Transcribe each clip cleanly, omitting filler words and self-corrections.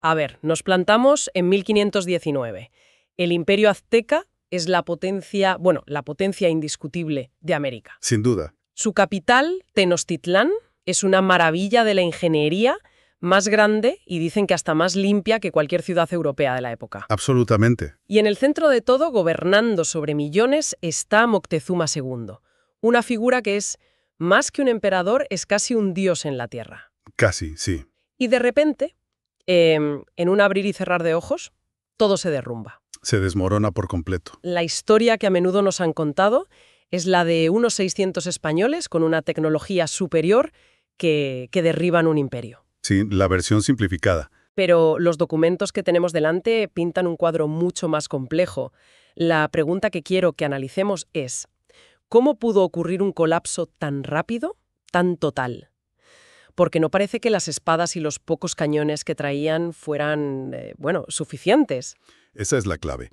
A ver, nos plantamos en 1519. El Imperio Azteca es la potencia indiscutible de América. Sin duda. Su capital, Tenochtitlán, es una maravilla de la ingeniería, más grande y dicen que hasta más limpia que cualquier ciudad europea de la época. Absolutamente. Y en el centro de todo, gobernando sobre millones, está Moctezuma II, una figura que es más que un emperador, es casi un dios en la tierra. Casi, sí. Y de repente, en un abrir y cerrar de ojos, todo se derrumba. Se desmorona por completo. La historia que a menudo nos han contado es la de unos 600 españoles con una tecnología superior que derriban un imperio. Sí, la versión simplificada. Pero los documentos que tenemos delante pintan un cuadro mucho más complejo. La pregunta que quiero que analicemos es, ¿cómo pudo ocurrir un colapso tan rápido, tan total? Porque no parece que las espadas y los pocos cañones que traían fueran, suficientes. Esa es la clave.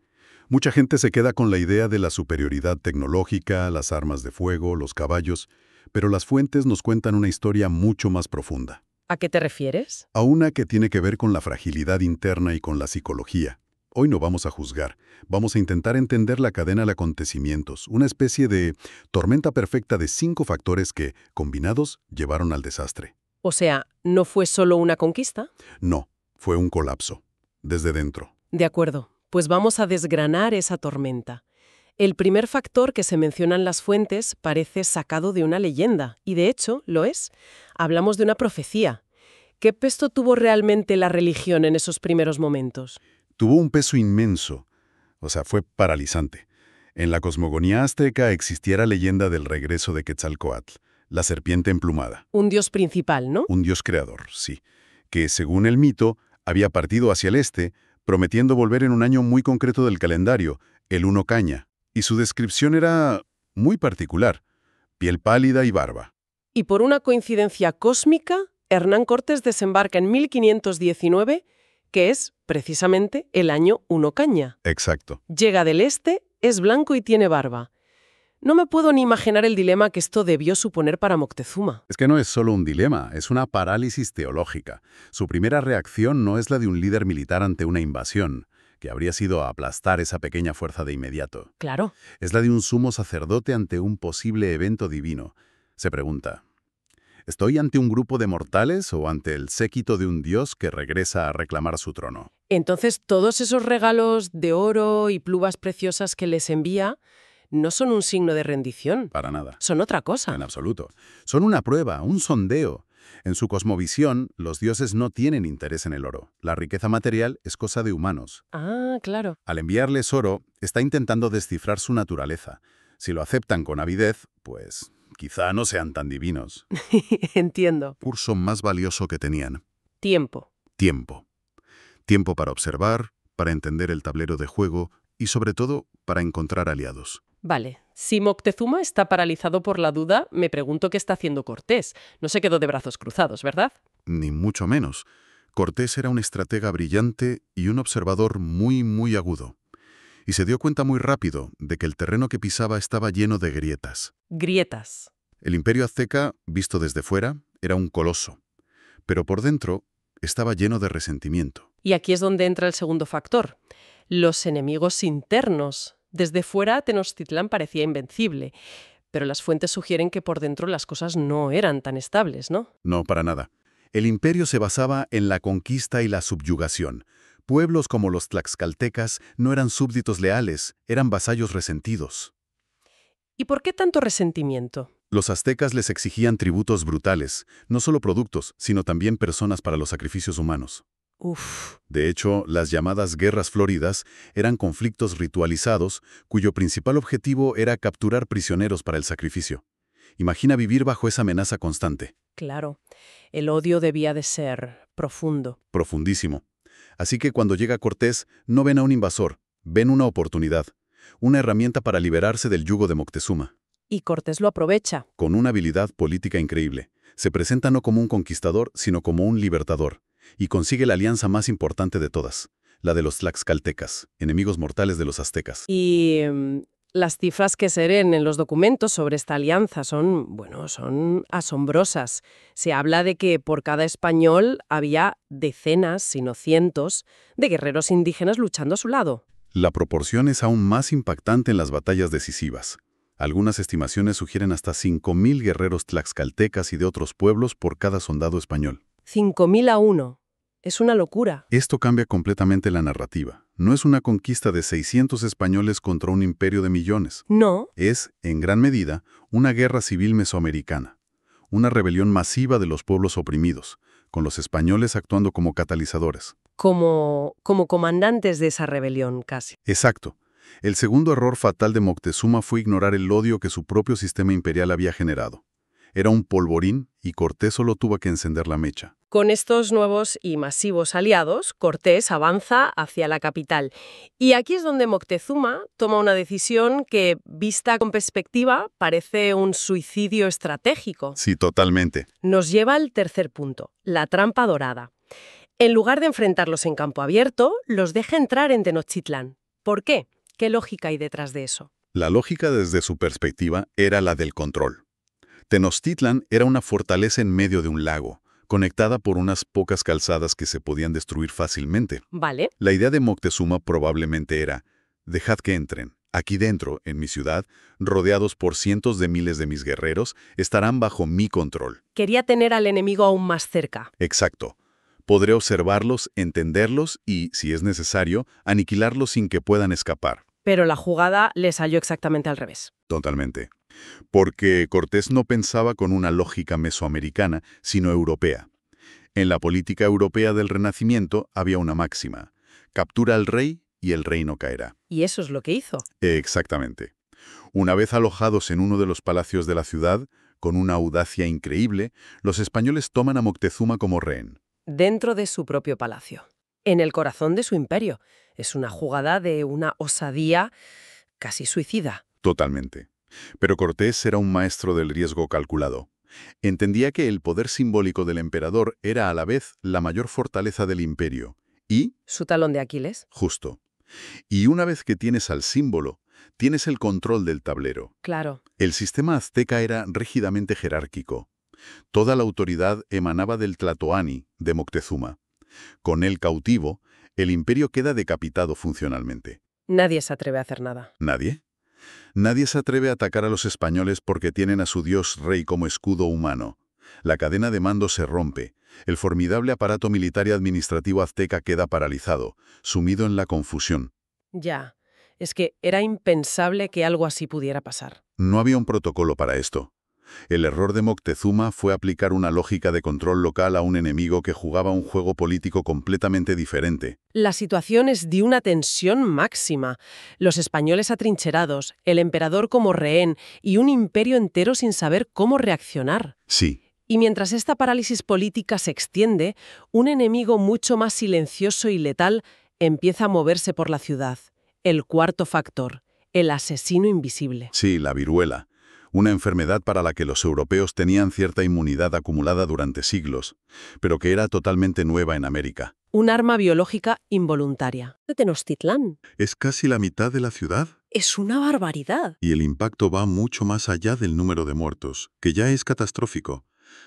Mucha gente se queda con la idea de la superioridad tecnológica, las armas de fuego, los caballos, pero las fuentes nos cuentan una historia mucho más profunda. ¿A qué te refieres? A una que tiene que ver con la fragilidad interna y con la psicología. Hoy no vamos a juzgar, vamos a intentar entender la cadena de acontecimientos, una especie de tormenta perfecta de 5 factores que, combinados, llevaron al desastre. O sea, ¿no fue solo una conquista? No, fue un colapso, desde dentro. De acuerdo, pues vamos a desgranar esa tormenta. El primer factor que se menciona en las fuentes parece sacado de una leyenda, y de hecho lo es. Hablamos de una profecía. ¿Qué peso tuvo realmente la religión en esos primeros momentos? Tuvo un peso inmenso, fue paralizante. En la cosmogonía azteca existía la leyenda del regreso de Quetzalcóatl, la serpiente emplumada. Un dios principal, ¿no? Un dios creador, sí, que según el mito había partido hacia el este, prometiendo volver en un año muy concreto del calendario, el Uno Caña. Y su descripción era muy particular, piel pálida y barba. Y por una coincidencia cósmica, Hernán Cortés desembarca en 1519, que es, precisamente, el año Uno Caña. Exacto. Llega del este, es blanco y tiene barba. No me puedo ni imaginar el dilema que esto debió suponer para Moctezuma. Es que no es solo un dilema, es una parálisis teológica. Su primera reacción no es la de un líder militar ante una invasión, que habría sido aplastar esa pequeña fuerza de inmediato. Claro. Es la de un sumo sacerdote ante un posible evento divino. Se pregunta, ¿estoy ante un grupo de mortales o ante el séquito de un dios que regresa a reclamar su trono? Entonces, todos esos regalos de oro y plumas preciosas que les envía no son un signo de rendición. Para nada. Son otra cosa. En absoluto. Son una prueba, un sondeo. En su cosmovisión, los dioses no tienen interés en el oro. La riqueza material es cosa de humanos. Ah, claro. Al enviarles oro, está intentando descifrar su naturaleza. Si lo aceptan con avidez, pues quizá no sean tan divinos. Entiendo. Curso más valioso que tenían. Tiempo. Tiempo. Tiempo para observar, para entender el tablero de juego y, sobre todo, para encontrar aliados. Vale. Si Moctezuma está paralizado por la duda, me pregunto qué está haciendo Cortés. No se quedó de brazos cruzados, ¿verdad? Ni mucho menos. Cortés era un estratega brillante y un observador muy, muy agudo. Y se dio cuenta muy rápido de que el terreno que pisaba estaba lleno de grietas. Grietas. El imperio azteca, visto desde fuera, era un coloso. Pero por dentro estaba lleno de resentimiento. Y aquí es donde entra el segundo factor. Los enemigos internos. Desde fuera, Tenochtitlán parecía invencible, pero las fuentes sugieren que por dentro las cosas no eran tan estables, ¿no? No, para nada. El imperio se basaba en la conquista y la subyugación. Pueblos como los tlaxcaltecas no eran súbditos leales, eran vasallos resentidos. ¿Y por qué tanto resentimiento? Los aztecas les exigían tributos brutales, no solo productos, sino también personas para los sacrificios humanos. Uf. De hecho, las llamadas guerras floridas eran conflictos ritualizados cuyo principal objetivo era capturar prisioneros para el sacrificio. Imagina vivir bajo esa amenaza constante. Claro, el odio debía de ser profundo. Profundísimo. Así que cuando llega Cortés, no ven a un invasor, ven una oportunidad, una herramienta para liberarse del yugo de Moctezuma. Y Cortés lo aprovecha. Con una habilidad política increíble. Se presenta no como un conquistador, sino como un libertador. Y consigue la alianza más importante de todas, la de los tlaxcaltecas, enemigos mortales de los aztecas. Y Las cifras que se leen en los documentos sobre esta alianza son asombrosas. Se habla de que por cada español había decenas, si no cientos, de guerreros indígenas luchando a su lado. La proporción es aún más impactante en las batallas decisivas. Algunas estimaciones sugieren hasta 5.000 guerreros tlaxcaltecas y de otros pueblos por cada soldado español. 5.000 a uno. Es una locura. Esto cambia completamente la narrativa. No es una conquista de 600 españoles contra un imperio de millones. No. Es, en gran medida, una guerra civil mesoamericana. Una rebelión masiva de los pueblos oprimidos, con los españoles actuando como catalizadores. Como comandantes de esa rebelión, casi. Exacto. El segundo error fatal de Moctezuma fue ignorar el odio que su propio sistema imperial había generado. Era un polvorín y Cortés solo tuvo que encender la mecha. Con estos nuevos y masivos aliados, Cortés avanza hacia la capital. Y aquí es donde Moctezuma toma una decisión que, vista con perspectiva, parece un suicidio estratégico. Sí, totalmente. Nos lleva al tercer punto, la trampa dorada. En lugar de enfrentarlos en campo abierto, los deja entrar en Tenochtitlán. ¿Por qué? ¿Qué lógica hay detrás de eso? La lógica desde su perspectiva era la del control. Tenochtitlan era una fortaleza en medio de un lago, conectada por unas pocas calzadas que se podían destruir fácilmente. Vale. La idea de Moctezuma probablemente era, dejad que entren. Aquí dentro, en mi ciudad, rodeados por cientos de miles de mis guerreros, estarán bajo mi control. Quería tener al enemigo aún más cerca. Exacto. Podré observarlos, entenderlos y, si es necesario, aniquilarlos sin que puedan escapar. Pero la jugada le salió exactamente al revés. Totalmente. Porque Cortés no pensaba con una lógica mesoamericana, sino europea. En la política europea del Renacimiento había una máxima: captura al rey y el reino caerá. Y eso es lo que hizo. Exactamente. Una vez alojados en uno de los palacios de la ciudad, con una audacia increíble, los españoles toman a Moctezuma como rehén. Dentro de su propio palacio. En el corazón de su imperio. Es una jugada de una osadía casi suicida. Totalmente. Pero Cortés era un maestro del riesgo calculado. Entendía que el poder simbólico del emperador era a la vez la mayor fortaleza del imperio. Y, Su talón de Aquiles. justo, y una vez que tienes al símbolo, tienes el control del tablero. Claro. El sistema azteca era rígidamente jerárquico. Toda la autoridad emanaba del Tlatoani, de Moctezuma. Con él cautivo, el imperio queda decapitado funcionalmente. Nadie se atreve a hacer nada. ¿Nadie? Nadie se atreve a atacar a los españoles porque tienen a su dios rey como escudo humano. La cadena de mando se rompe. El formidable aparato militar y administrativo azteca queda paralizado, sumido en la confusión. Ya. Es que era impensable que algo así pudiera pasar. No había un protocolo para esto. El error de Moctezuma fue aplicar una lógica de control local a un enemigo que jugaba un juego político completamente diferente. La situación es de una tensión máxima. Los españoles atrincherados, el emperador como rehén y un imperio entero sin saber cómo reaccionar. Sí, Y mientras esta parálisis política se extiende, un enemigo mucho más silencioso y letal empieza a moverse por la ciudad. El cuarto factor, el asesino invisible. sí, la viruela. Una enfermedad para la que los europeos tenían cierta inmunidad acumulada durante siglos, pero que era totalmente nueva en América. Un arma biológica involuntaria. Tenochtitlán. Es casi la mitad de la ciudad. Es una barbaridad. Y el impacto va mucho más allá del número de muertos, que ya es catastrófico.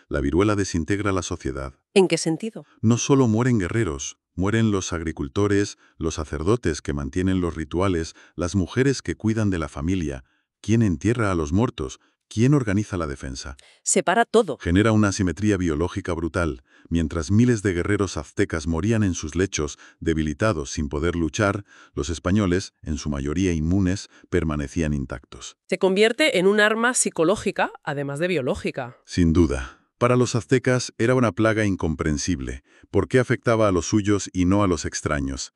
La viruela desintegra la sociedad. ¿En qué sentido? No solo mueren guerreros, mueren los agricultores, los sacerdotes que mantienen los rituales, las mujeres que cuidan de la familia. ¿Quién entierra a los muertos? ¿Quién organiza la defensa? Separa todo. Genera una asimetría biológica brutal. Mientras miles de guerreros aztecas morían en sus lechos, debilitados sin poder luchar, los españoles, en su mayoría inmunes, permanecían intactos. Se convierte en un arma psicológica, además de biológica. Sin duda. Para los aztecas era una plaga incomprensible. ¿Por qué afectaba a los suyos y no a los extraños?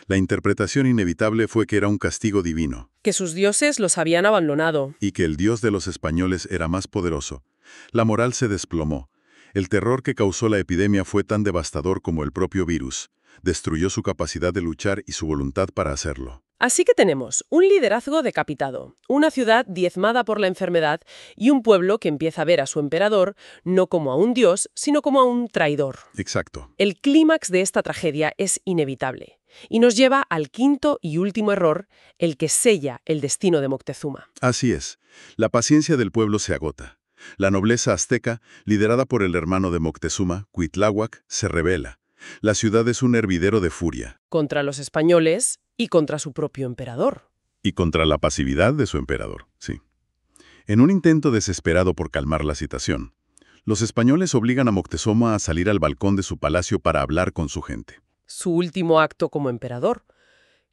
La interpretación inevitable fue que era un castigo divino. Que sus dioses los habían abandonado. Y que el dios de los españoles era más poderoso. La moral se desplomó. El terror que causó la epidemia fue tan devastador como el propio virus. Destruyó su capacidad de luchar y su voluntad para hacerlo. Así que tenemos un liderazgo decapitado, una ciudad diezmada por la enfermedad y un pueblo que empieza a ver a su emperador no como a un dios, sino como a un traidor. Exacto. El clímax de esta tragedia es inevitable. Y nos lleva al quinto y último error, el que sella el destino de Moctezuma. Así es. La paciencia del pueblo se agota. La nobleza azteca, liderada por el hermano de Moctezuma, Cuitláhuac, se rebela. La ciudad es un hervidero de furia. Contra los españoles y contra su propio emperador. Y contra la pasividad de su emperador, sí. En un intento desesperado por calmar la situación, los españoles obligan a Moctezuma a salir al balcón de su palacio para hablar con su gente. Su último acto como emperador.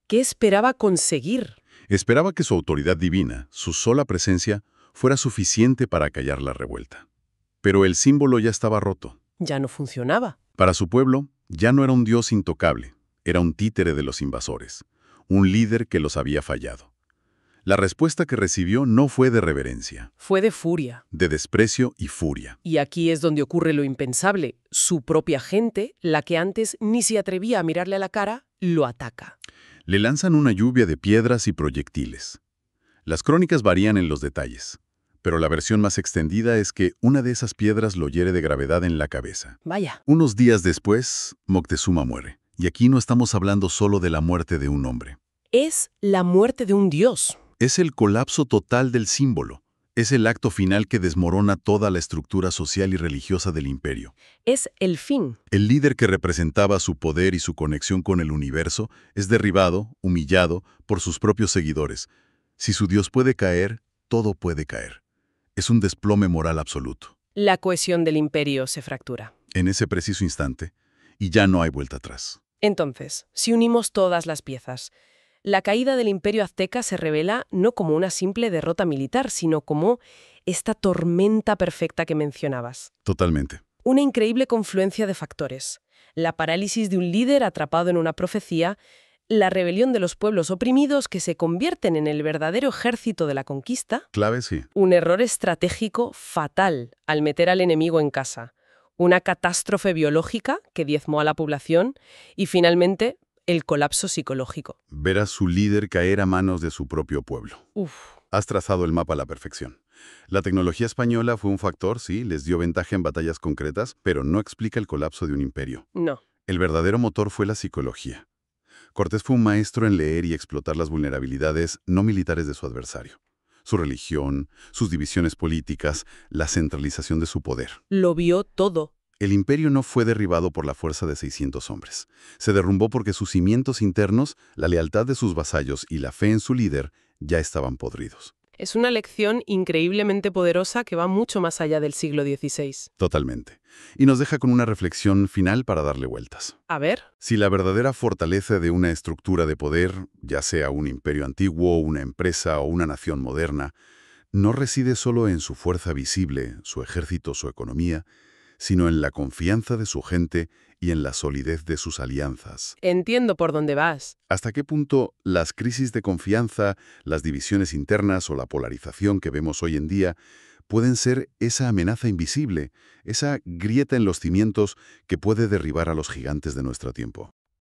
¿Qué esperaba conseguir? Esperaba que su autoridad divina, su sola presencia, fuera suficiente para callar la revuelta. Pero el símbolo ya estaba roto. Ya no funcionaba. Para su pueblo, ya no era un dios intocable, era un títere de los invasores, un líder que los había fallado. La respuesta que recibió no fue de reverencia, Fue de furia. de desprecio y furia. Y aquí es donde ocurre lo impensable. Su propia gente, la que antes ni se atrevía a mirarle a la cara, lo ataca. Le lanzan una lluvia de piedras y proyectiles. Las crónicas varían en los detalles, pero la versión más extendida es que una de esas piedras lo hiere de gravedad en la cabeza. Vaya. Unos días después, Moctezuma muere. Y aquí no estamos hablando solo de la muerte de un hombre. Es la muerte de un dios. Es el colapso total del símbolo. Es el acto final que desmorona toda la estructura social y religiosa del imperio. Es el fin. El líder que representaba su poder y su conexión con el universo es derribado, humillado, por sus propios seguidores. Si su dios puede caer, todo puede caer. Es un desplome moral absoluto. La cohesión del imperio se fractura. En ese preciso instante, y ya no hay vuelta atrás. Entonces, si unimos todas las piezas, la caída del imperio azteca se revela no como una simple derrota militar, sino como esta tormenta perfecta que mencionabas. Totalmente. Una increíble confluencia de factores. La parálisis de un líder atrapado en una profecía, la rebelión de los pueblos oprimidos que se convierten en el verdadero ejército de la conquista, Clave sí. un error estratégico fatal al meter al enemigo en casa, una catástrofe biológica que diezmó a la población y, finalmente, el colapso psicológico. Ver a su líder caer a manos de su propio pueblo. Uf, Has trazado el mapa a la perfección. La tecnología española fue un factor, sí, les dio ventaja en batallas concretas, pero no explica el colapso de un imperio. no. El verdadero motor fue la psicología. Cortés fue un maestro en leer y explotar las vulnerabilidades no militares de su adversario. Su religión, sus divisiones políticas, la centralización de su poder. Lo vio todo. El imperio no fue derribado por la fuerza de 600 hombres. Se derrumbó porque sus cimientos internos, la lealtad de sus vasallos y la fe en su líder ya estaban podridos. Es una lección increíblemente poderosa que va mucho más allá del siglo XVI. Totalmente. Y nos deja con una reflexión final para darle vueltas. A ver, Si la verdadera fortaleza de una estructura de poder, ya sea un imperio antiguo, una empresa o una nación moderna, no reside solo en su fuerza visible, su ejército, su economía, sino en la confianza de su gente y en la solidez de sus alianzas. entiendo por dónde vas. ¿Hasta qué punto las crisis de confianza, las divisiones internas o la polarización que vemos hoy en día pueden ser esa amenaza invisible, esa grieta en los cimientos que puede derribar a los gigantes de nuestro tiempo?